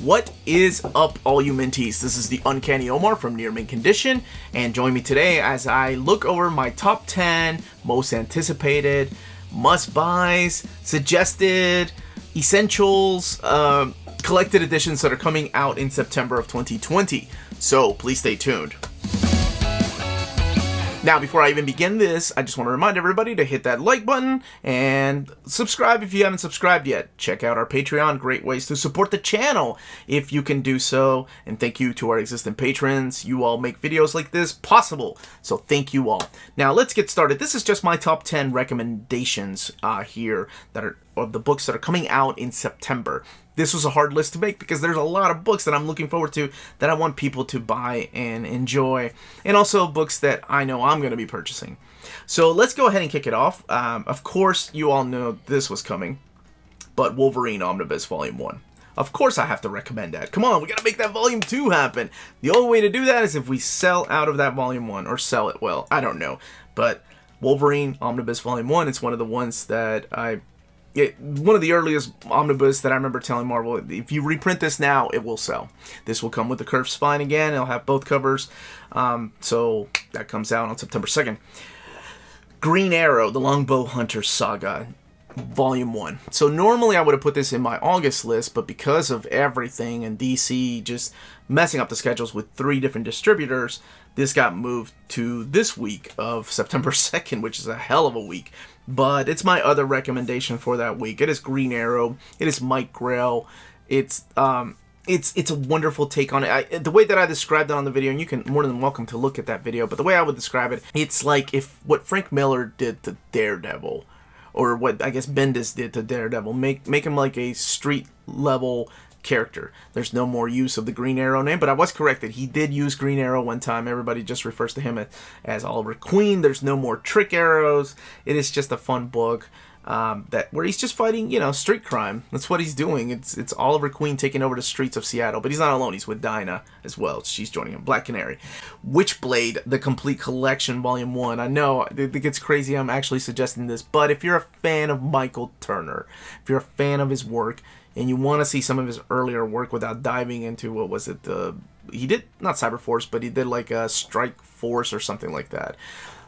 What is up, all you mentees? This is the Uncanny Omar from Near Mint Condition, and join me today as I look over my top 10 most anticipated, must-buys, suggested, essentials, collected editions that are coming out in September of 2020. So please stay tuned. Now, before I even begin this, I just want to remind everybody to hit that like button and subscribe if you haven't subscribed yet. Check out our Patreon, great ways to support the channel if you can do so. And thank you to our existing patrons. You all make videos like this possible, so thank you all. Now, let's get started. This is just my top 10 recommendations here that are of the books that are coming out in September. This was a hard list to make because there's a lot of books that I'm looking forward to that I want people to buy and enjoy, and also books that I know I'm going to be purchasing. So let's go ahead and kick it off. Of course, you all know this was coming, but Wolverine Omnibus Volume 1. Of course I have to recommend that. Come on, we got to make that Volume 2 happen. The only way to do that is if we sell out of that Volume 1, or sell it well. I don't know. But Wolverine Omnibus Volume 1, it's one of the ones that one of the earliest omnibus that I remember telling Marvel, if you reprint this now, it will sell. This will come with the curved spine again. It'll have both covers. So that comes out on September 2nd. Green Arrow, the Longbow Hunter Saga, Volume 1. So normally I would have put this in my August list, but because of everything and DC just messing up the schedules with 3 different distributors, this got moved to this week of September 2nd, which is a hell of a week. But it's my other recommendation for that week. It is Green Arrow. It is Mike Grell. It's a wonderful take on it. The way that I described it on the video, and you can more than welcome to look at that video, but the way I would describe it, it's like if what Frank Miller did to Daredevil, or what I guess Bendis did to Daredevil, make him like a street level character. There's no more use of the Green Arrow name, but I was corrected. He did use Green Arrow one time. Everybody just refers to him as Oliver Queen. There's no more trick arrows. It is just a fun book where he's just fighting, street crime. That's what he's doing. It's Oliver Queen taking over the streets of Seattle, but he's not alone. He's with Dinah as well. She's joining him. Black Canary. Witchblade, the complete collection, Volume 1. I know it gets crazy. I'm actually suggesting this, but if you're a fan of Michael Turner, if you're a fan of his work, and you want to see some of his earlier work without diving into, what was it, he did, not Cyberforce, but he did like a Strike Force or something like that.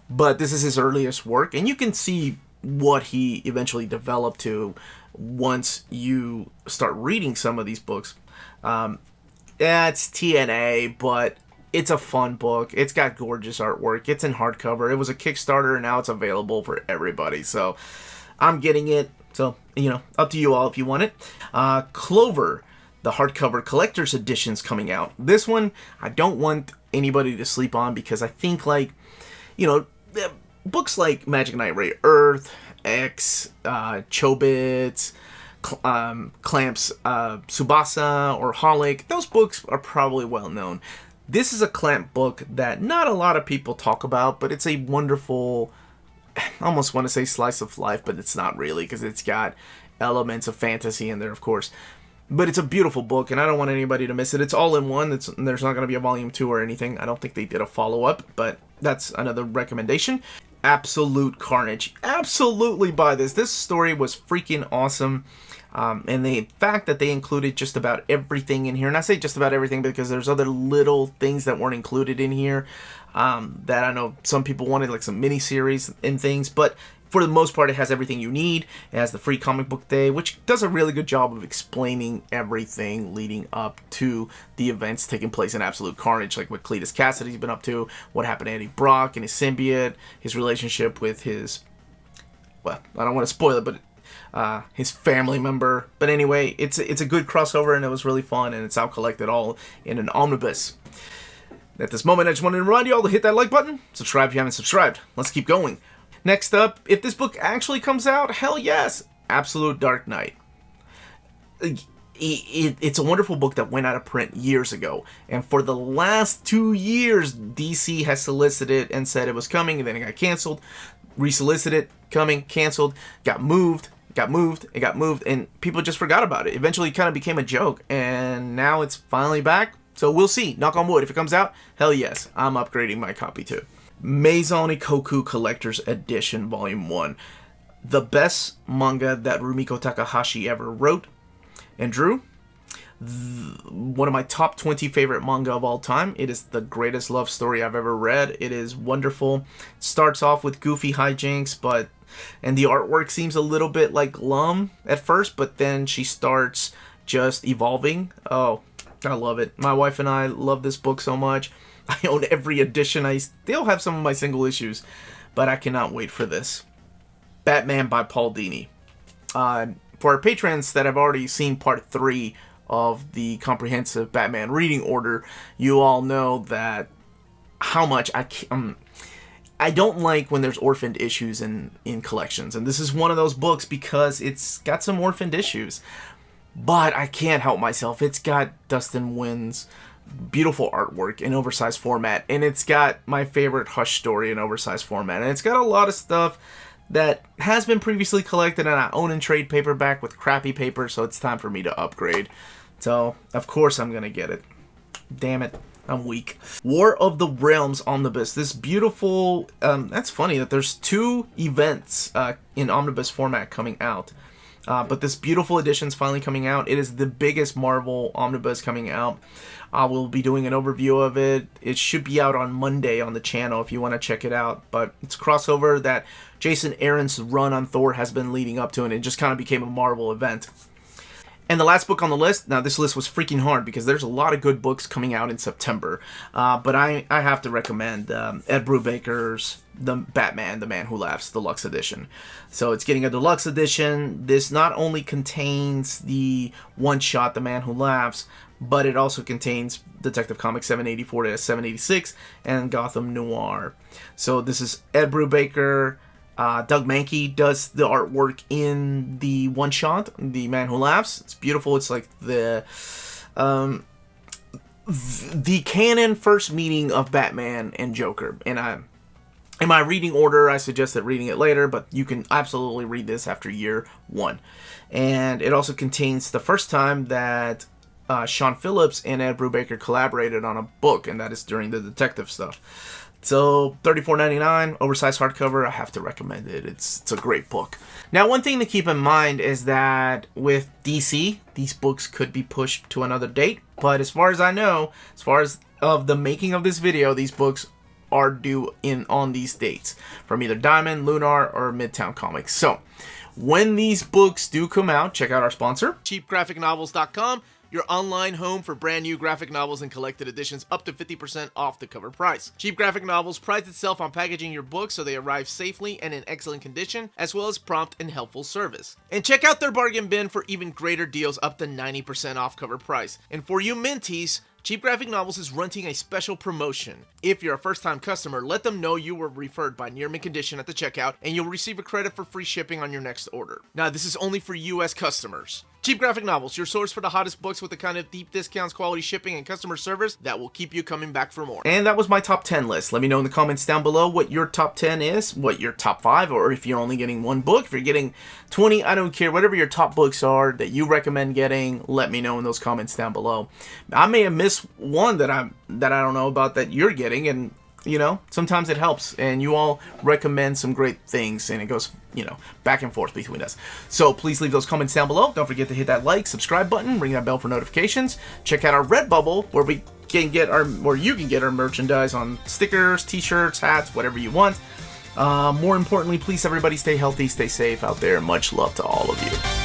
But this is his earliest work, and you can see what he eventually developed to once you start reading some of these books. It's TNA, but it's a fun book. It's got gorgeous artwork. It's in hardcover. It was a Kickstarter, and now it's available for everybody. So I'm getting it. So, up to you all if you want it. CLOVER, the hardcover collector's edition's coming out. This one, I don't want anybody to sleep on because I think, books like Magic Knight Ray Earth, X, Chobits, Clamps, Tsubasa, or Holic, those books are probably well known. This is a Clamp book that not a lot of people talk about, but it's a wonderful, I almost want to say slice of life, but it's not really, because it's got elements of fantasy in there, of course. But it's a beautiful book, and I don't want anybody to miss it. It's all in one. There's not going to be a volume 2 or anything. I don't think they did a follow-up, but that's another recommendation. Absolute Carnage. Absolutely buy this. This story was freaking awesome. And the fact that they included just about everything in here, and I say just about everything because there's other little things that weren't included in here that I know some people wanted, like some mini-series and things, but for the most part, it has everything you need. It has the free comic book day, which does a really good job of explaining everything leading up to the events taking place in Absolute Carnage, like what Cletus Cassidy's been up to, what happened to Eddie Brock and his symbiote, his relationship with his, well, I don't want to spoil it, but his family member. But anyway, it's a good crossover, and it was really fun, and it's out collected all in an omnibus. At this moment, I just wanted to remind you all to hit that like button, subscribe if you haven't subscribed. Let's keep going. Next up, if this book actually comes out, hell yes, Absolute Dark Knight. It's a wonderful book that went out of print years ago, and for the last 2 years, DC has solicited and said it was coming, and then it got canceled, resolicited, coming, canceled, got moved, and people just forgot about it. Eventually, it kind of became a joke, and now it's finally back, so we'll see. Knock on wood. If it comes out, hell yes, I'm upgrading my copy too. Maison Ikkoku Collector's Edition Volume 1. The best manga that Rumiko Takahashi ever wrote and drew. one of my top 20 favorite manga of all time. It is the greatest love story I've ever read. It is wonderful. It starts off with goofy hijinks, and the artwork seems a little bit like glum at first, but then she starts just evolving. Oh, I love it. My wife and I love this book so much. I own every edition. I still have some of my single issues, but I cannot wait for this. Batman by Paul Dini. For our patrons that have already seen part 3 of the comprehensive Batman reading order, you all know that how much I don't like when there's orphaned issues in collections, and this is one of those books because it's got some orphaned issues, but I can't help myself. It's got Dustin Nguyen's beautiful artwork in oversized format, and it's got my favorite Hush story in oversized format, and it's got a lot of stuff that has been previously collected and I own in trade paperback with crappy paper, so it's time for me to upgrade. So, of course I'm gonna get it. Damn it, I'm weak. War of the Realms Omnibus. This beautiful, that's funny that there's 2 events in omnibus format coming out. But this beautiful edition's finally coming out. It is the biggest Marvel omnibus coming out. I will be doing an overview of it. It should be out on Monday on the channel if you want to check it out. But it's a crossover that Jason Aaron's run on Thor has been leading up to, and it just kind of became a Marvel event. And the last book on the list, now this list was freaking hard because there's a lot of good books coming out in September. But I have to recommend Ed Brubaker's The Batman, The Man Who Laughs, Deluxe Edition. So it's getting a Deluxe Edition. This not only contains the one-shot The Man Who Laughs, but it also contains Detective Comics 784 to 786 and Gotham Noir. So this is Ed Brubaker. Doug Mankey does the artwork in the one-shot, The Man Who Laughs. It's beautiful. It's like the canon first meeting of Batman and Joker. And in my reading order, I suggested reading it later, but you can absolutely read this after year 1. And it also contains the first time that Sean Phillips and Ed Brubaker collaborated on a book, and that is during the detective stuff. So, $34.99, oversized hardcover. I have to recommend it. It's a great book. Now, one thing to keep in mind is that with DC, these books could be pushed to another date. But as far as I know, as far as of the making of this video, these books are due on these dates from either Diamond, Lunar, or Midtown Comics. So, when these books do come out, check out our sponsor, cheapgraphicnovels.com. Your online home for brand new graphic novels and collected editions up to 50% off the cover price. Cheap Graphic Novels prides itself on packaging your books so they arrive safely and in excellent condition, as well as prompt and helpful service. And check out their bargain bin for even greater deals up to 90% off cover price. And for you minties, Cheap Graphic Novels is running a special promotion. If you're a first-time customer, let them know you were referred by Near Mint Condition at the checkout, and you'll receive a credit for free shipping on your next order. Now, this is only for U.S. customers. Cheap Graphic Novels, your source for the hottest books with the kind of deep discounts, quality shipping, and customer service that will keep you coming back for more. And that was my top 10 list. Let me know in the comments down below what your top 10 is, what your top 5, or if you're only getting 1 book, if you're getting 20, I don't care. Whatever your top books are that you recommend getting, let me know in those comments down below. I may have missed one that I don't know about that you're getting, and you know, sometimes it helps, and you all recommend some great things, and it goes, you know, back and forth between us. So please leave those comments down below. Don't forget to hit that like, subscribe button, ring that bell for notifications. Check out our Redbubble, where you can get our merchandise on stickers, t-shirts, hats, whatever you want. More importantly, please everybody stay healthy, stay safe out there. Much love to all of you.